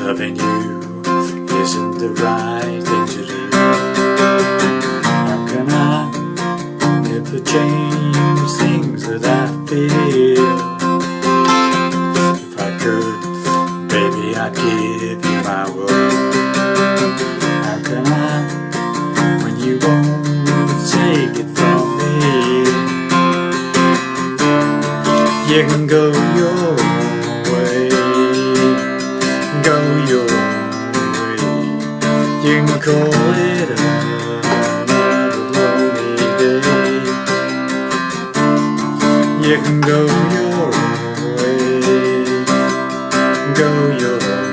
Loving you isn't the right thing to do. How can I ever change things that I feel? If I could, baby, I'd give you my word. How can I, when you won't take it from me? You can go your way, go your way. You can call it another lonely day. You can go your way, go your way.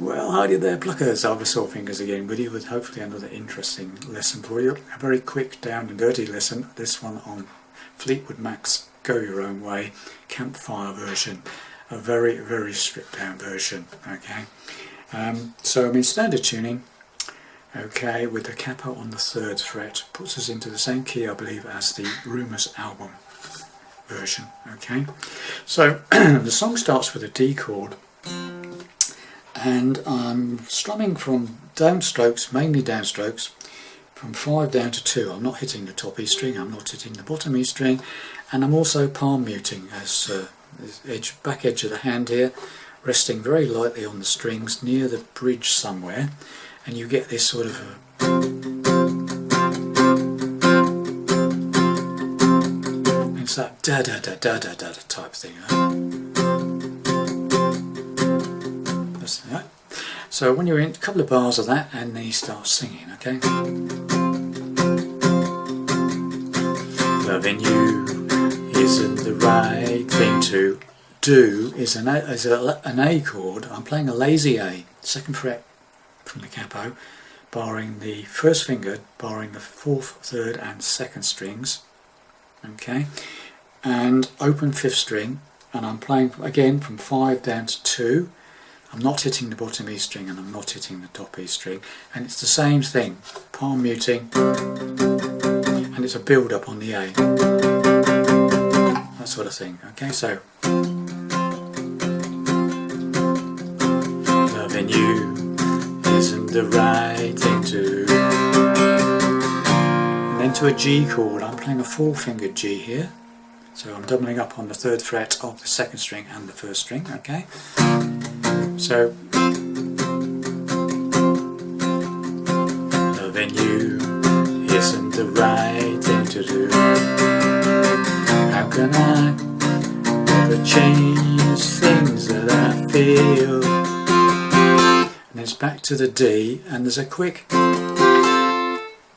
Well, howdy there, pluckers. I'll be sore fingers again with you with hopefully another interesting lesson for you. A very quick, down and dirty lesson. This one on Fleetwood Mac's Go Your Own Way Campfire version. A very, very stripped down version. Okay. So I'm in standard tuning. Okay, with the capo on the 3rd fret, puts us into the same key, I believe, as the Rumours album version. Okay, so the song starts with a D chord, and I'm strumming from downstrokes, mainly downstrokes, from 5 down to 2. I'm not hitting the top E string, I'm not hitting the bottom E string, and I'm also palm muting as back edge of the hand here, resting very lightly on the strings near the bridge somewhere. And you get this sort of it's that da da da da da da type thing. That's that. So when you're in a couple of bars of that, and then you start singing, okay? Loving you isn't the right thing to do. Is an A chord. I'm playing a lazy A, 2nd fret. From the capo, barring the 1st finger, barring the 4th, 3rd and 2nd strings, okay, and open 5th string, and I'm playing again from 5 down to 2. I'm not hitting the bottom E string and I'm not hitting the top E string, and it's the same thing, palm muting, and it's a build up on the A, that sort of thing. Okay, so loving you isn't the right thing to do. And then to a G chord, I'm playing a 4-fingered G here, so I'm doubling up on the 3rd fret of the 2nd string and the 1st string. Okay, so loving you isn't the right thing to do. How can I ever change things that I feel? And it's back to the D, and there's a quick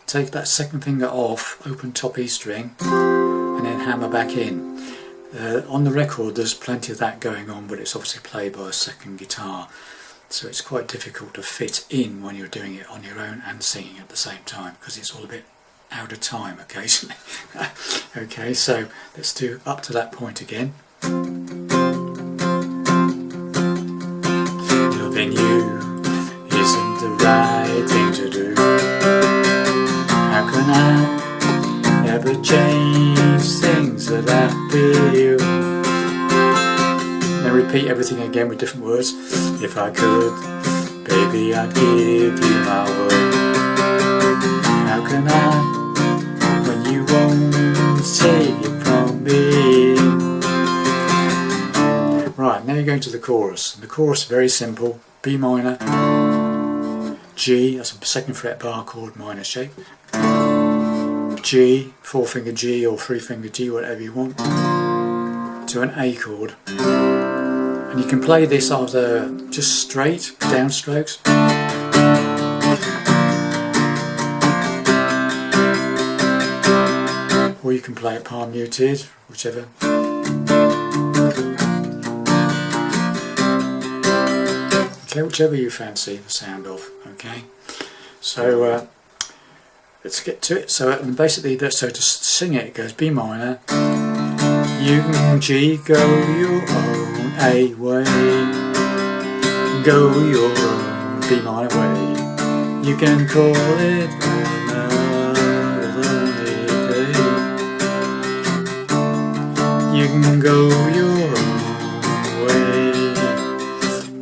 take that 2nd finger off, open top E string, and then hammer back in. On the record there's plenty of that going on, but it's obviously played by a 2nd guitar, so it's quite difficult to fit in when you're doing it on your own and singing at the same time, because it's all a bit out of time occasionally. Okay, so let's do up to that point again. Loving you isn't the right thing to do. How can I ever change things that I feel? Then repeat everything again with different words. If I could, baby, I'd give you my word. How can I, when you won't take it from me? Right, now you're going to the chorus. And the chorus is very simple. B minor, G, that's a 2nd fret bar chord, minor shape, G, 4-finger G or 3-finger G, whatever you want, to an A chord. And you can play this either just straight, downstrokes, or you can play it palm muted, whichever. Okay, whichever you fancy the sound of. Okay, so let's get to it. So basically, so to sing it, it goes B minor, you can G, go your own A way, go your own B minor way. You can call it another lonely day. can go your own way,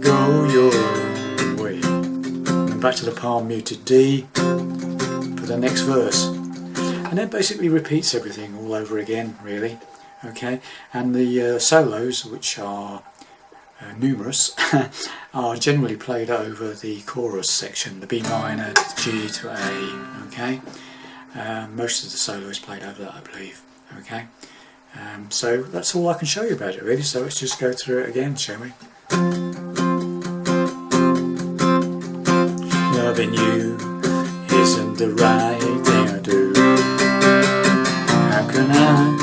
go your own way. And back to the palm muted D for the next verse. And that basically repeats everything all over again, really. Okay, and the solos, which are numerous, are generally played over the chorus section, the B minor, G to A. Okay, most of the solo is played over that, I believe. Okay, so that's all I can show you about it, really. So let's just go through it again, shall we? Loving you isn't the right thing I do. How can I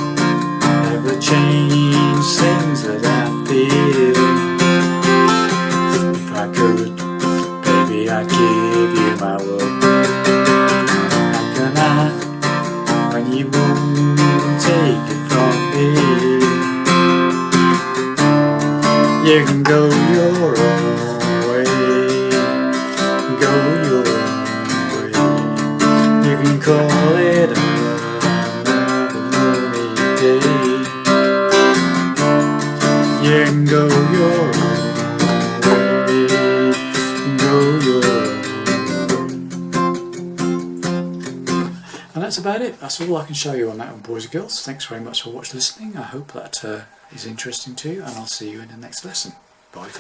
ever change things that I feel? If I could, baby, I'd give you my world. How can I, when you won't take it from me? You can go your own way, go your own way. You can call it another lonely day. You can go your own way, go your own way. And that's about it. That's all I can show you on that one, boys and girls. Thanks very much for listening. I hope that is interesting to you, and I'll see you in the next lesson. Bye for now.